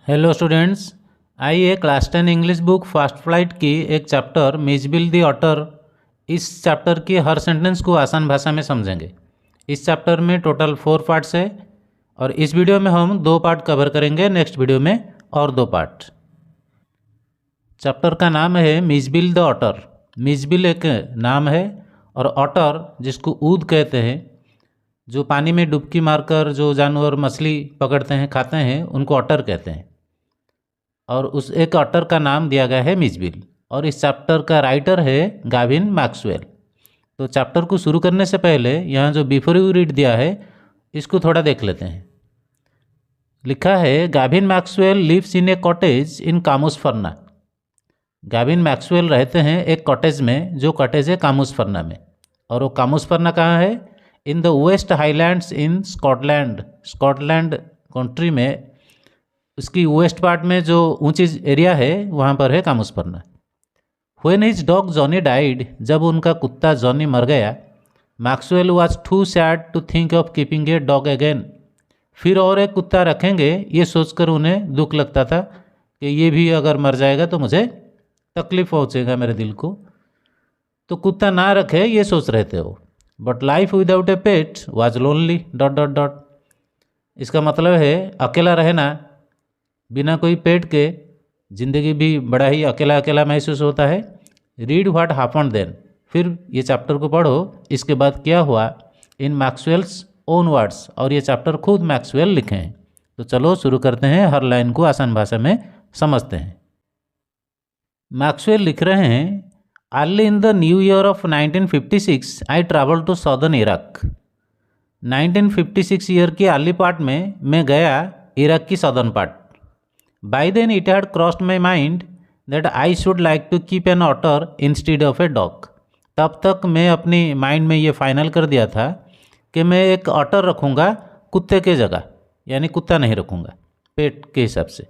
Hello students, आइए class 10 English book fast flight की एक चैप्टर मिजबिल दी ऑटर, इस चैप्टर की हर सेंटेंस को आसान भाषा में समझेंगे। इस चैप्टर में टोटल 4 पार्ट्स है और इस वीडियो में हम 2 पार्ट कवर करेंगे, नेक्स्ट वीडियो में और 2 पार्ट। चैप्टर का नाम है मिजबिल द ऑटर। मिजबिल एक नाम है और ऑटर जिसको ऊद कहते हैं, जो पानी में डुबकी मारकर जो जानवर मछली पकड़ते हैं खाते हैं उनको ऑटर कहते हैं। और उस एक ऑटर का नाम दिया गया है मिजबिल और इस चैप्टर का राइटर है गाविन मैक्सवेल। तो चैप्टर को शुरू करने से पहले यहाँ जो बिफोर यू रीड दिया है इसको थोड़ा देख लेते हैं। लिखा है Gavin Maxwell lives in a cottage in Camusfearna. Gavin Maxwell रहते हैं एक कॉटेज में, जो कॉटेज है कामुसफर्ना में। और वो कामुसफर्ना कहाँ है? In the west highlands in Scotland. Scotland country में उसकी वेस्ट पार्ट में जो ऊंची एरिया है वहाँ पर है Camusfearna. When his dog Johnny died, जब उनका कुत्ता जॉनी मर गया, Maxwell was too sad to think of keeping a dog again. फिर और एक कुत्ता रखेंगे ये सोचकर उन्हें दुख लगता था कि ये भी अगर मर जाएगा तो मुझे तकलीफ पहुँचेगा मेरे दिल को, तो कुत्ता ना रखे ये सोच रहे थे वो। But life without A pet was lonely dot dot dot. इसका मतलब है अकेला रहना बिना कोई पेट के ज़िंदगी भी बड़ा ही अकेला अकेला महसूस होता है। रीड व्हाट हैपेंड देन, फिर ये चैप्टर को पढ़ो इसके बाद क्या हुआ इन मैक्सवेल्स ओन वर्ड्स, और ये चैप्टर खुद मैक्सवेल लिखे हैं। तो चलो शुरू करते हैं, हर लाइन को आसान भाषा में समझते हैं। मैक्सवेल लिख रहे हैं, early in the new year of 1956 I travel to southern Iraq. 1956 year की अर्ली पार्ट में मैं गया इराक की southern part. By then it had crossed my mind that I should like to keep an otter instead of a dog. तब तक मैं अपनी mind में ये फाइनल कर दिया था कि मैं एक ऑटर रखूँगा कुत्ते के जगह, यानी कुत्ता नहीं रखूँगा पेट के हिसाब से।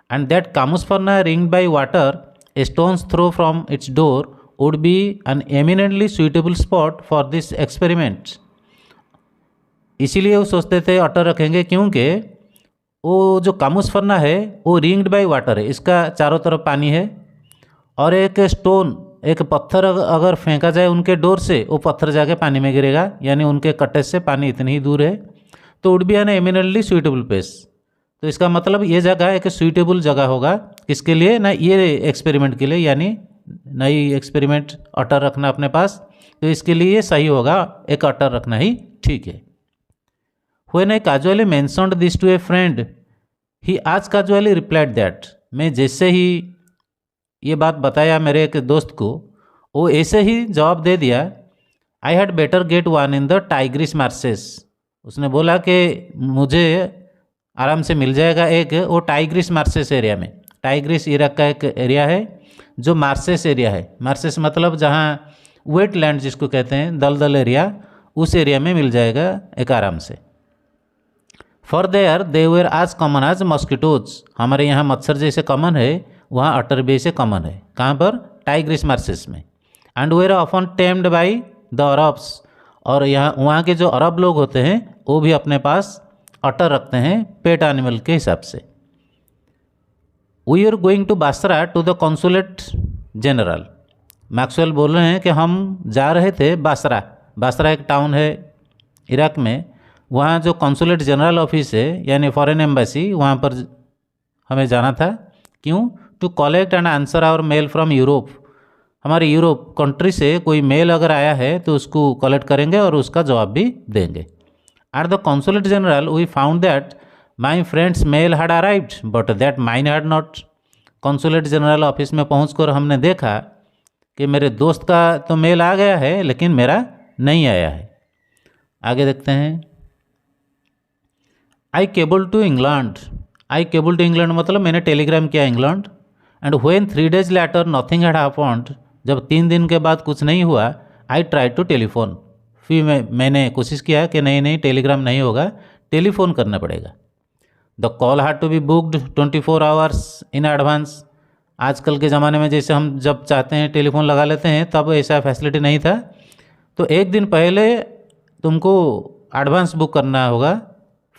And that Camusfearna ringed by water a stone's throw from its door would be an eminently suitable spot for this experiment. इसीलिए वो सोचते थे ऑटर रखेंगे क्योंकि वो जो कामुसफर्ना है वो रिंग्ड बाय वाटर है, इसका चारों तरफ पानी है, और एक स्टोन एक पत्थर अगर फेंका जाए उनके डोर से वो पत्थर जाके पानी में गिरेगा, यानी उनके कटेज से पानी इतनी ही दूर है। तो would be an eminently suitable place. तो इसका मतलब ये जगह एक सुइटेबल जगह होगा किसके लिए ना, ये एक्सपेरिमेंट के लिए, यानी नई एक्सपेरिमेंट ऑटर रखना अपने पास, तो इसके लिए ये सही होगा, एक ऑटर रखना ही ठीक है। When I casually mentioned this to a friend, he as casually replied that, मैं जैसे ही ये बात बताया मेरे एक दोस्त को, वो ऐसे ही जवाब दे दिया, I had better get one in the Tigris marshes। उसने बोला कि मुझे आराम से मिल जाएगा एक वो टाइग्रिस मार्सेस एरिया में। टाइग्रिस इराक का एक एरिया है जो मार्सेस एरिया है। मार्सेस मतलब जहाँ वेटलैंड जिसको कहते हैं, दलदल एरिया, उस एरिया में मिल जाएगा एक आराम से। फॉर देयर दे वेर आज कॉमन आज मॉस्किटोज। हमारे यहाँ मच्छर जैसे कॉमन है, वहाँ अटर भी से कॉमन है। कहाँ पर? टाइग्रिस मार्सेस में। And were often tamed by the Arabs, और यहाँ वहाँ के जो अरब लोग होते हैं वो भी अपने पास अटर रखते हैं पेट एनिमल के हिसाब से। We are going to Basra to the consulate general. Maxwell बोल रहे हैं कि हम जा रहे थे बासरा। बासरा एक टाउन है इराक में, वहाँ जो कॉन्सुलेट जनरल ऑफिस है यानी फॉरेन एम्बेसी, वहाँ पर हमें जाना था। क्यों? To collect and answer our mail from Europe. हमारे यूरोप कंट्री से कोई मेल अगर आया है तो उसको कलेक्ट करेंगे और उसका जवाब भी देंगे। At the consulate general we found that my friend's mail had arrived but that mine had not. Consulate general office में पहुँचकर हमने देखा कि मेरे दोस्त का तो मेल आ गया है लेकिन मेरा नहीं आया है। आगे देखते हैं। I cable to England. I cable to England मतलब मैंने टेलीग्राम किया England. And when 3 days later nothing had happened, जब 3 दिन के बाद कुछ नहीं हुआ, आई ट्राई टू टेलीफोन। फिर मैंने कोशिश किया कि नहीं टेलीग्राम नहीं होगा, टेलीफोन करना पड़ेगा। The call had to be booked 24 hours in advance. आजकल के ज़माने में जैसे हम जब चाहते हैं टेलीफोन लगा लेते हैं, तब ऐसा फैसिलिटी नहीं था। तो एक दिन पहले तुमको एडवांस बुक करना होगा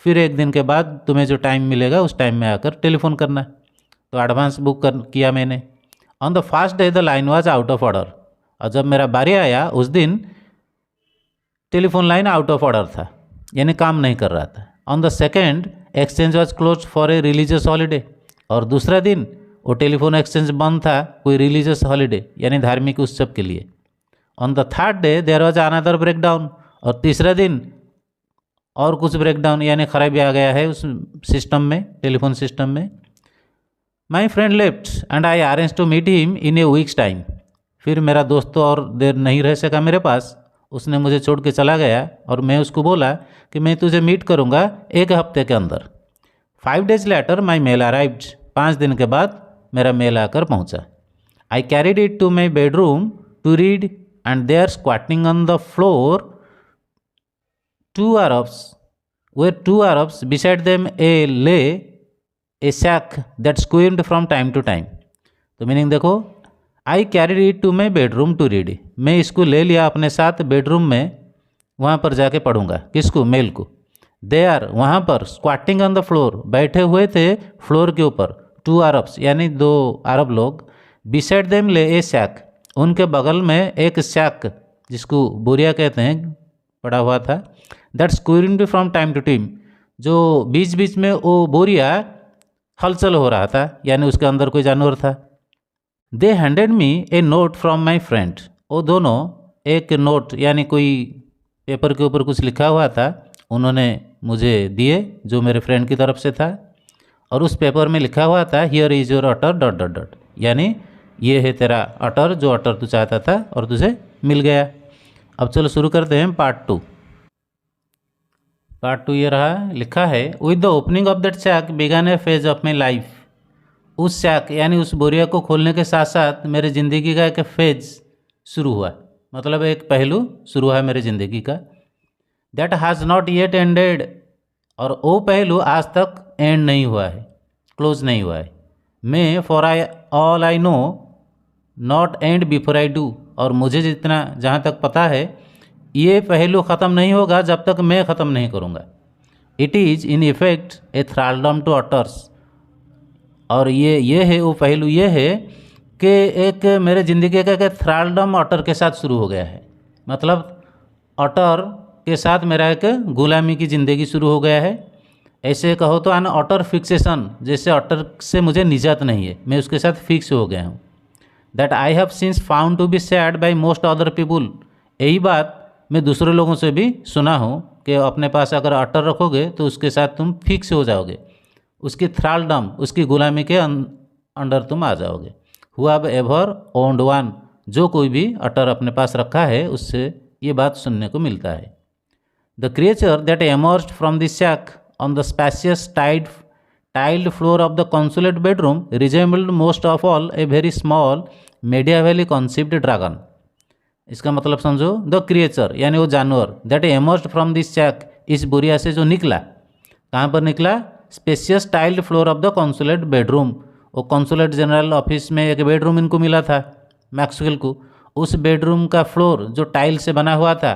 फिर एक दिन के बाद तुम्हें जो टाइम मिलेगा उस टाइम में आकर टेलीफोन करना। तो एडवांस बुक कर किया मैंने। On the first day the line was out of order, और जब मेरा बारी आया उस दिन telephone line out of order था, यानी काम नहीं कर रहा था। On the second exchange was close for a religious holiday, और दूसरा दिन वो टेलीफोन एक्सचेंज बंद था कोई रिलीजियस हॉलीडे यानी धार्मिक उत्सव के लिए। On the third day there was another breakdown, और तीसरा दिन और कुछ ब्रेकडाउन यानी खराबी आ गया है उस सिस्टम में, टेलीफोन सिस्टम में। My friend left and I arrange to meet him in a week's time. फिर मेरा दोस्त तो और देर नहीं रह सका मेरे पास, उसने मुझे छोड़ के चला गया और मैं उसको बोला कि मैं तुझे मीट करूँगा एक हफ्ते के अंदर। 5 days later my mail arrived, 5 दिन के बाद मेरा मेल आकर पहुँचा। I carried it to my bedroom to read and they are squatting on the floor 2 Arabs, where 2 Arabs beside them lay a sack that squirmed from time to time। तो meaning देखो, I carried it to my bedroom to read, मैं इसको ले लिया अपने साथ bedroom में, वहाँ पर जाके पढ़ूंगा। किसको? मेल को। दे आर, वहाँ पर स्क्वाटिंग ऑन द फ्लोर, बैठे हुए थे फ्लोर के ऊपर 2 Arabs यानी 2 अरब लोग। बिसाइड देम ले ए सैक, उनके बगल में एक सैक जिसको बोरिया कहते हैं पड़ा हुआ था। That squirming from time to time, जो बीच बीच में वो बोरिया हलचल हो रहा था यानी उसके अंदर कोई जानवर था। They handed me a note from my friend, वो दोनों एक नोट यानी कोई पेपर के ऊपर कुछ लिखा हुआ था उन्होंने मुझे दिए जो मेरे फ्रेंड की तरफ से था, और उस पेपर में लिखा हुआ था here is your utter dot dot dot, यानी ये है तेरा अटर, जो अटर तू चाहता था और तुझे मिल गया। अब चलो शुरू करते हैं पार्ट 2। पार्ट 2 ये रहा, लिखा है with the opening of that sack began a phase of my life. उस सैक यानी उस बोरिया को खोलने के साथ साथ मेरे ज़िंदगी का एक फेज शुरू हुआ, मतलब एक पहलू शुरू हुआ मेरे ज़िंदगी का। That has not yet ended, और वो पहलू आज तक एंड नहीं हुआ है, क्लोज नहीं हुआ है। मैं for I all I know not and before I do, और मुझे जितना जहाँ तक पता है ये पहलू ख़त्म नहीं होगा जब तक मैं ख़त्म नहीं करूँगा। It is in effect a thraldom to otters, और ये है वो पहलू ये है कि एक मेरे ज़िंदगी का एक थ्रालडम अटर के साथ शुरू हो गया है, मतलब अटर के साथ मेरा एक गुलामी की ज़िंदगी शुरू हो गया है। ऐसे कहो तो एन अटर फिक्सेशन, जैसे अटर से मुझे निजात नहीं है, मैं उसके साथ फिक्स हो गया हूँ। That I have since found to be said by most other people, यही बात मैं दूसरे लोगों से भी सुना हूँ कि अपने पास अगर अटर रखोगे तो उसके साथ तुम फिक्स हो जाओगे, उसकी थ्रालडम, उसकी गुलामी के अंडर तुम आ जाओगे। हुआ एवर ओन्ड वन, जो कोई भी अटर अपने पास रखा है उससे ये बात सुनने को मिलता है। The creature that emerged from the sack on the spacious tiled floor of the consulate bedroom resembled most of all a very small medievally conceived dragon। इसका मतलब समझो, द क्रिएचर यानी वो जानवर, that emerged from this sack, इस बोरिया से जो निकला, कहाँ पर निकला? Spacious tiled floor of the consulate bedroom, वो कॉन्सुलेट जनरल ऑफिस में एक बेडरूम इनको मिला था मैक्सवेल को, उस बेडरूम का फ्लोर जो टाइल से बना हुआ था,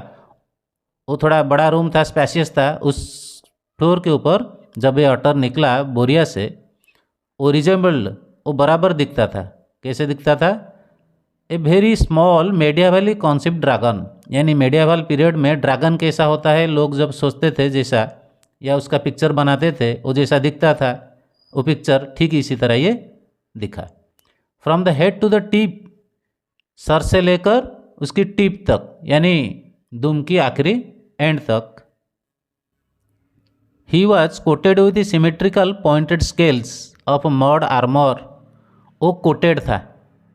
वो थोड़ा बड़ा रूम था, स्पेशियस था, उस फ्लोर के ऊपर जब ये अटर निकला बोरिया से, वो रिजेंबल्ड, वो बराबर दिखता था। कैसे दिखता था? A very small medievally concept dragon, यानी मेडियावल पीरियड में ड्रैगन कैसा होता है लोग जब सोचते थे जैसा, या उसका पिक्चर बनाते थे वो जैसा दिखता था, वो पिक्चर ठीक इसी तरह ये दिखा। From the head to the tip, सर से लेकर उसकी टिप तक यानी दुम की आखिरी एंड तक। He was coated with symmetrical pointed scales of mod armour, वो कोटेड था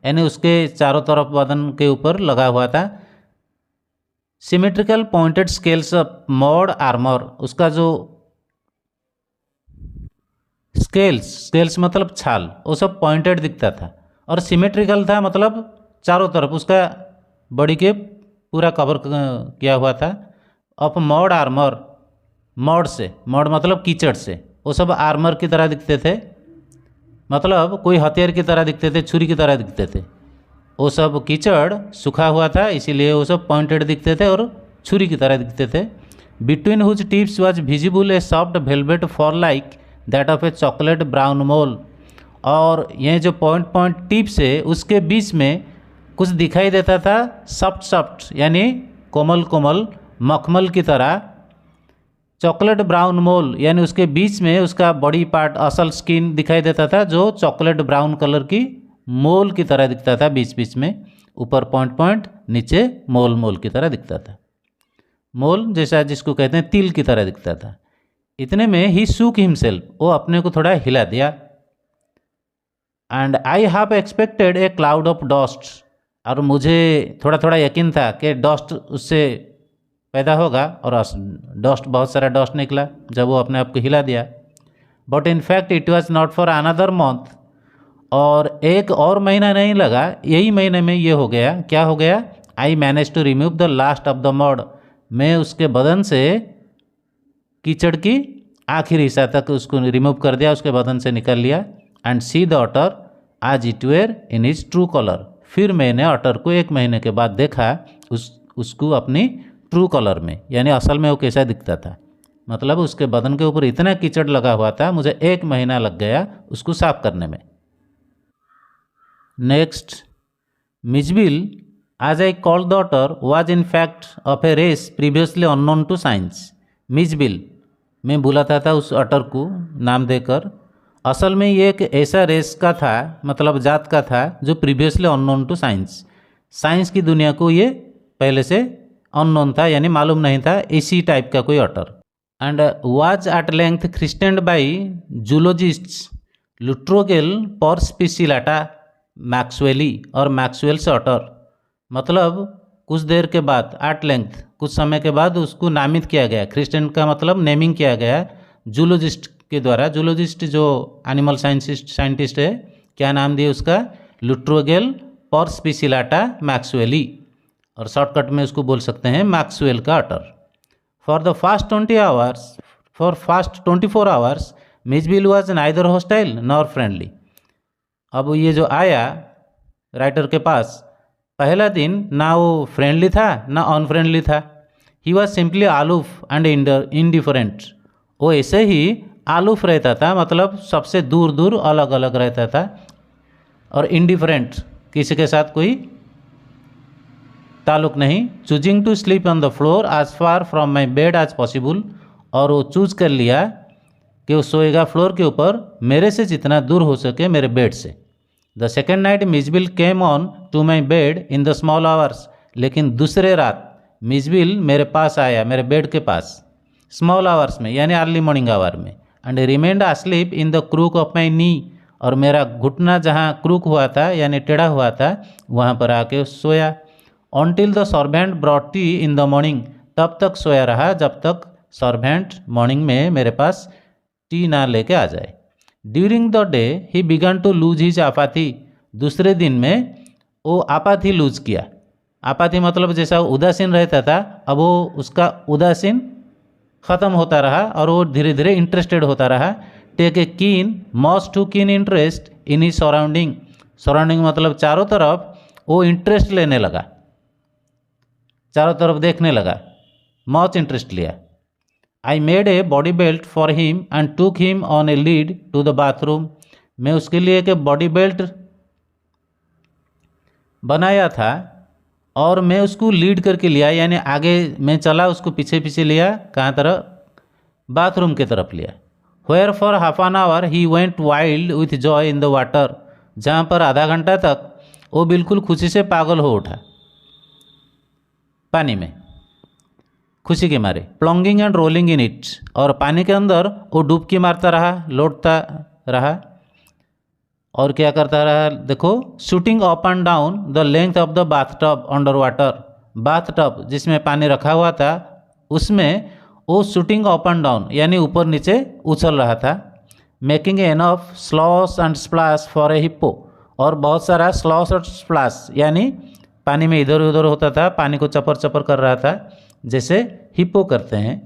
यानी उसके चारों तरफ बदन के ऊपर लगा हुआ था symmetrical pointed scales of mod armour, उसका जो स्केल्स मतलब छाल, वो सब पॉइंटेड दिखता था, और सिमेट्रिकल था मतलब चारों तरफ उसका बॉडी के पूरा कवर किया हुआ था। ऑफ मॉड आर्मर, मॉड से, मॉड मतलब कीचड़ से, वो सब आर्मर की तरह दिखते थे, मतलब कोई हथियार की तरह दिखते थे, छुरी की तरह दिखते थे। वो सब कीचड़ सूखा हुआ था इसीलिए वो सब पॉइंटेड दिखते थे और छुरी की तरह दिखते थे। Between whose tips was visible a soft velvet fur like that of a chocolate brown mole. और ये जो पॉइंट पॉइंट टिप्स है उसके बीच में कुछ दिखाई देता था सॉफ्ट सॉफ्ट यानी कोमल कोमल मखमल की तरह। चॉकलेट ब्राउन मोल यानी उसके बीच में उसका बॉडी पार्ट असल स्किन दिखाई देता था जो चॉकलेट ब्राउन कलर की मोल की तरह दिखता था, बीच बीच में ऊपर पॉइंट पॉइंट नीचे मोल मोल की तरह दिखता था। मोल जैसा जिसको कहते हैं तिल की तरह दिखता था। इतने में ही शूक हिमसेल्फ, वो अपने को थोड़ा हिला दिया। And I have expected A cloud of dust, और मुझे थोड़ा थोड़ा यकीन था कि डस्ट उससे पैदा होगा, और डस्ट बहुत सारा डस्ट निकला जब वो अपने आप को हिला दिया। But in fact it was not for another month, और एक और महीना नहीं लगा, यही महीने में ये हो गया। क्या हो गया? I manage to remove the last of the mud, मैं उसके बदन से कीचड़ की आखिरी हिस्सा तक उसको रिमूव कर दिया, उसके बदन से निकाल लिया। And see the otter as it were in his true colour, फिर मैंने ऑटर को एक महीने के बाद देखा उसको अपनी ट्रू कलर में, यानी असल में वो कैसा दिखता था। मतलब उसके बदन के ऊपर इतना कीचड़ लगा हुआ था, मुझे एक महीना लग गया उसको साफ करने में। Next, Mijbil as I called the otter was in fact of a race previously unknown to science। Mijbil मैं बुलाता था उस अटर को नाम देकर, असल में ये एक ऐसा रेस का था, मतलब जात का था जो previously unknown to science, science की दुनिया को ये पहले से अननोन था, यानी मालूम नहीं था, इसी टाइप का कोई otter. And was at length christened by zoologists Lutrogale perspicillata maxwelli और मैक्सवेल्स अटर। मतलब कुछ देर के बाद, एट लेंथ कुछ समय के बाद उसको नामित किया गया, क्रिस्टेंड का मतलब नेमिंग किया गया जूलॉजिस्ट के द्वारा। जूलॉजिस्ट जो एनिमल साइंटिस्ट है, क्या नाम दिए उसका? लुट्रोगेल पर्सपिसिलाटा मैक्सवेली, और शॉर्टकट में उसको बोल सकते हैं मैक्सवेल का otter. For the fast 24 hours Mijbil was neither hostile nor friendly. अब ये जो आया राइटर के पास, पहला दिन ना वो फ्रेंडली था ना अनफ्रेंडली था। He was simply aloof and indifferent, वो ऐसे ही आलूफ रहता था, मतलब सबसे दूर दूर अलग अलग रहता था, और इंडिफरेंट किसी के साथ कोई ताल्लुक नहीं। Choosing to sleep on the floor as far from my bed as possible, और वो चूज कर लिया कि वो सोएगा फ्लोर के ऊपर, मेरे से जितना दूर हो सके मेरे बेड से। The second night Mijbil came on to my bed in the small hours, लेकिन दूसरे रात मिजबिल मेरे पास आया, मेरे बेड के पास, स्मॉल आवर्स में यानी अर्ली मॉर्निंग आवर में। And remained asleep in the crook of my knee, और मेरा घुटना जहाँ क्रूक हुआ था यानी टेढ़ा हुआ था वहाँ पर आके सोया। Until the servant brought tea in the morning, तब तक सोया रहा जब तक सर्वेंट मॉर्निंग में मेरे पास टी ना लेके आ जाए। During the day he began to lose his apathy, दूसरे दिन में वो आपाथी लूज किया। आपाथी मतलब जैसा उदासीन रहता था, अब वो उसका उदासीन ख़त्म होता रहा और वो धीरे धीरे इंटरेस्टेड होता रहा। Take a keen must to keen interest in he surrounding, surrounding मतलब चारों तरफ वो इंटरेस्ट लेने लगा, चारों तरफ देखने लगा, मच इंटरेस्ट लिया। I made a body belt for him and took him on a lead to the bathroom, मैं उसके लिए एक बॉडी बेल्ट बनाया था और मैं उसको लीड करके लिया, यानी आगे मैं चला, उसको पीछे पीछे लिया, कहाँ तरफ? बाथरूम के तरफ लिया। Where for half an hour he went wild with joy in the water, जहाँ पर आधा घंटा तक वो बिल्कुल खुशी से पागल हो उठा पानी में, खुशी के मारे। प्लॉन्गिंग एंड रोलिंग इन इट, और पानी के अंदर वो डुबकी मारता रहा, लौटता रहा, और क्या करता रहा? देखो, shooting up and down the length of the bathtub under water, bathtub जिसमें पानी रखा हुआ था उसमें वो शूटिंग अप एंड डाउन यानी ऊपर नीचे उछल रहा था। Making enough slosh and splash for a hippo, और बहुत सारा स्लॉश और स्प्लैश यानी पानी में इधर उधर होता था, पानी को चपर चपर कर रहा था जैसे हिप्पो करते हैं।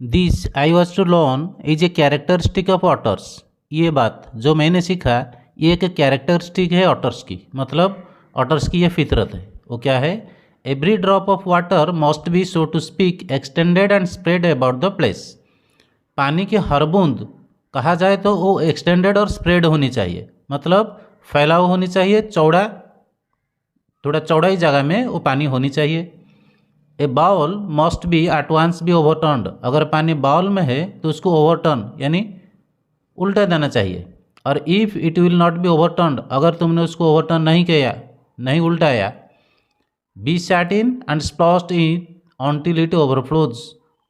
This I was to learn is a characteristic of otters, ये बात जो मैंने सीखा ये एक कैरेक्टरिस्टिक है ऑटर्स की, मतलब ऑटर्स की ये फितरत है। वो क्या है? Every drop of water must be so to speak extended and spread about the place. पानी की हर बूंद कहा जाए तो वो एक्सटेंडेड और स्प्रेड होनी चाहिए, मतलब फैलाव होनी चाहिए, चौड़ा, थोड़ा चौड़ाई जगह में वो पानी होनी चाहिए। A bowl must be at once be overturned. अगर पानी बाउल में है तो उसको ओवरटर्न यानी उल्टा देना चाहिए। और if it will not be overturned, अगर तुमने उसको ओवरटर्न नहीं किया, नहीं उल्टाया, be sat in and sploshed in until it overflows.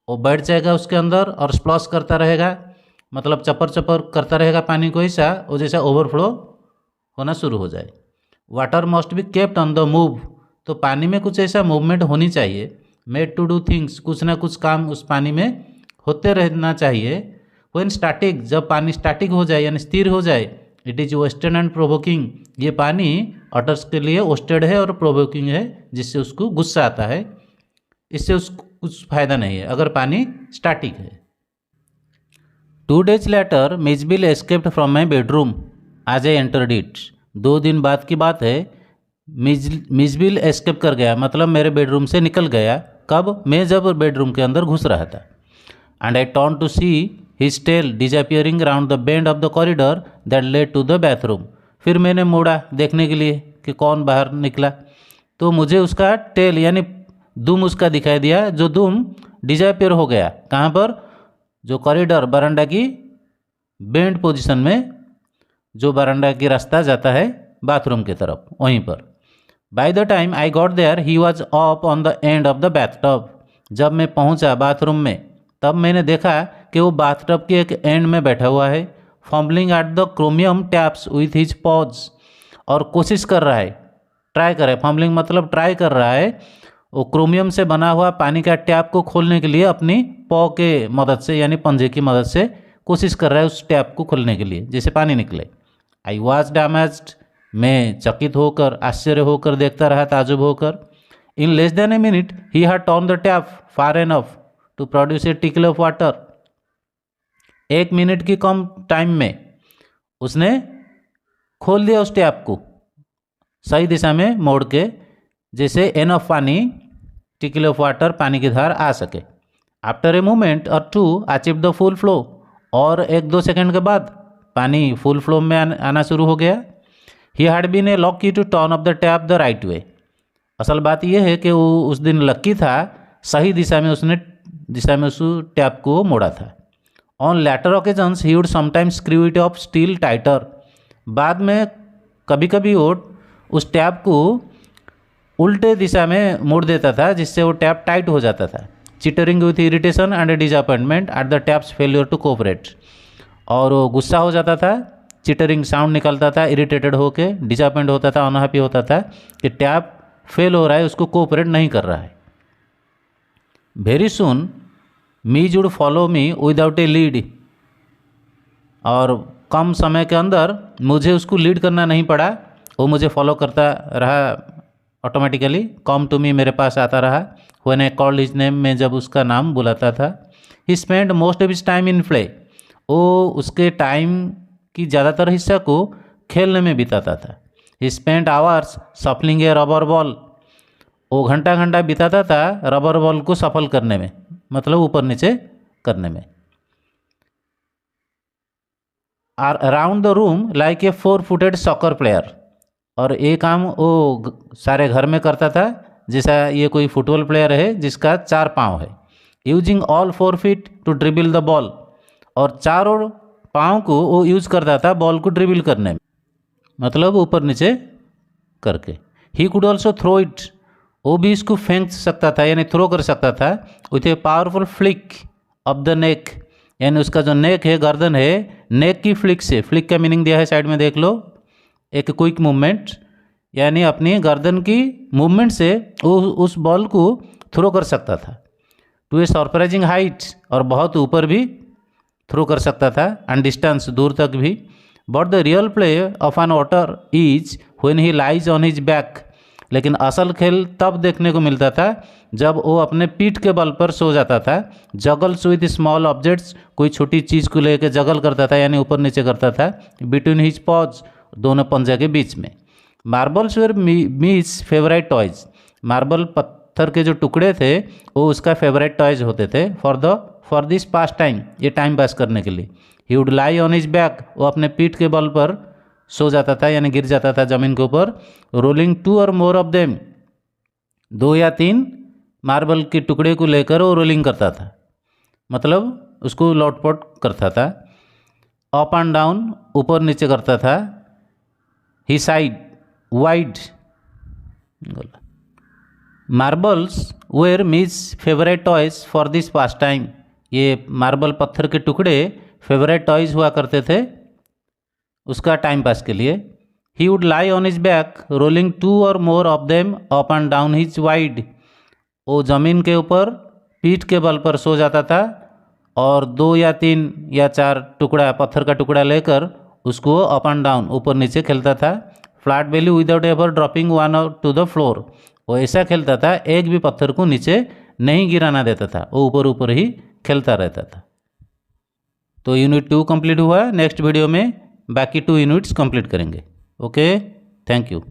वो बैठ जाएगा उसके अंदर और स्प्लॉश करता रहेगा, मतलब चपर चपर करता रहेगा पानी को, ऐसा वो जैसा ओवरफ्लो होना शुरू हो जाए। Water must be kept on the move. तो पानी में कुछ ऐसा मूवमेंट होनी चाहिए। मेड टू डू थिंग्स, कुछ ना कुछ काम उस पानी में होते रहना चाहिए। व्हेन स्टैटिक, जब पानी स्टैटिक हो जाए यानी स्थिर हो जाए, it is wasted and provoking. ये पानी ऑटर्स के लिए वेस्टेड है और प्रोवोकिंग है, जिससे उसको गुस्सा आता है, इससे उसको कुछ फायदा नहीं है अगर पानी स्टैटिक है। 2 days later Mijbil escaped from my bedroom आज आई एंटर्ड इट। 2 दिन बाद की बात है, मिजबिल एस्केप कर गया, मतलब मेरे बेडरूम से निकल गया। कब? मैं जब बेडरूम के अंदर घुस रहा था। And I turn to see his tail disappearing round the bend of the corridor that led to the bathroom. फिर मैंने मुड़ा देखने के लिए कि कौन बाहर निकला, तो मुझे उसका टेल यानी दुम उसका दिखाई दिया, जो दुम डिसअपियर हो गया। कहाँ पर? जो कॉरिडोर, बरामदा की बेंड पोजीशन में, जो बरामदा की रास्ता जाता है बाथरूम की तरफ, वहीं पर। By the time I got there he was up on the end of the bathtub. जब मैं पहुंचा बाथरूम में, तब मैंने देखा कि वो बाथटब के एक एंड में बैठा हुआ है, fumbling at the chromium taps with his pause. और कोशिश कर रहा है, ट्राई कर रहा है, फॉम्बलिंग मतलब ट्राई कर रहा है, वो क्रोमियम से बना हुआ पानी का टैप को खोलने के लिए अपनी पॉ के मदद से यानी पंजे की मदद से कोशिश कर रहा है उस टैप को खोलने के लिए, जिससे पानी निकले। आई वॉज डैमेज्ड, मैं चकित होकर, आश्चर्य होकर देखता रहा, ताजुब होकर। In less than a minute he had turn the tap far enough to produce a trickle of water. 1 minute की कम टाइम में उसने खोल दिया उस टैप को, सही दिशा में मोड़ के, जैसे एनफ पानी, टिकल ऑफ वाटर, पानी की धार आ सके। After a moment or two achieve the full flow, और 1-2 सेकेंड के बाद पानी फुल फ्लो में आना शुरू हो गया। He had been a lucky to turn off the tap the right way. असल बात यह है कि वो उस दिन लकी था, सही दिशा में उस टैप को मोड़ा था। On later occasions he would sometimes screw it off still tighter. बाद में कभी कभी वो उस टैप को उल्टे दिशा में मोड़ देता था, जिससे वो टैप टाइट हो जाता था। Chittering with irritation and disappointment at the tap's failure to cooperate. और वो गुस्सा हो जाता था, चिटरिंग साउंड निकलता था, इरिटेटेड होके डिसअपॉइंट होता था, अनहैप्पी होता था कि टैप फेल हो रहा है, उसको कोऑपरेट नहीं कर रहा है। वेरी सुन मीज would follow me without a lead. और कम समय के अंदर मुझे उसको लीड करना नहीं पड़ा, वो मुझे फॉलो करता रहा ऑटोमेटिकली, कम टू मी, मेरे पास आता रहा। When I called his name, मैं जब उसका नाम बुलाता था। He spend most of his time in play. वो उसके टाइम की ज़्यादातर हिस्सा को खेलने में बिताता था। He spend hours सफलिंग A rubber ball. वो घंटा घंटा बिताता था रबर बॉल को सफल करने में, मतलब ऊपर नीचे करने में। Around the room like a 4-footed soccer player. और ये काम वो सारे घर में करता था जैसा ये कोई फुटबॉल प्लेयर है जिसका 4 पाँव है। Using all 4 feet to dribble the ball. और चारों पाँव को वो यूज़ करता था बॉल को ड्रिबल करने में, मतलब ऊपर नीचे करके। He could also throw it. वो भी इसको फेंक सकता था यानी थ्रो कर सकता था with a powerful flick of the neck. यानी उसका जो नेक है, गर्दन है, नेक की फ्लिक से, फ्लिक का मीनिंग दिया है साइड में देख लो, एक क्विक मूवमेंट, यानी अपनी गर्दन की मूवमेंट से वो उस बॉल को थ्रो कर सकता था टू ए सरप्राइजिंग हाइट। और बहुत ऊपर भी थ्रो कर सकता था, एंड डिस्टेंस, दूर तक भी। But the real play of an otter is when he lies on his back. लेकिन असल खेल तब देखने को मिलता था जब वो अपने पीठ के बल पर सो जाता था। जगल्स विद स्मॉल ऑब्जेक्ट्स, कोई छोटी चीज़ को लेकर जगल करता था यानी ऊपर नीचे करता था। बिटवीन हिज पॉज, दोनों पंजे के बीच में। मार्बल्स वेर मीज फेवरेट टॉयज। मार्बल पत्थर के जो टुकड़े थे वो उसका फेवरेट टॉयज होते थे फॉर दिस पास टाइम, ये टाइम पास करने के लिए। He would lie on his back, वो अपने पीठ के बल पर सो जाता था यानी गिर जाता था ज़मीन के ऊपर। रोलिंग 2 और मोर ऑफ देम, 2 या 3 मार्बल के टुकड़े को लेकर वो रोलिंग करता था, मतलब उसको लौटपट करता था। अप एंड डाउन, ऊपर नीचे करता था। ही साइड वाइड, मार्बल्स वेयर मीज favourite toys for this pass time, ये मार्बल पत्थर के टुकड़े फेवरेट टॉयज हुआ करते थे उसका टाइम पास के लिए। He would lie on his back rolling 2 और more of them up and down his wide, वो ज़मीन के ऊपर पीठ के बल पर सो जाता था और 2 या 3 या 4 टुकड़ा पत्थर का टुकड़ा लेकर उसको अप एंड डाउन ऊपर नीचे खेलता था। Flat value without ever dropping one two the floor, वो ऐसा खेलता था एक भी पत्थर को नीचे नहीं गिराना देता था, वो ऊपर ऊपर ही खेलता रहता था। तो यूनिट 2 कंप्लीट हुआ। नेक्स्ट वीडियो में बाकी 2 यूनिट्स कंप्लीट करेंगे। Okay, thank you.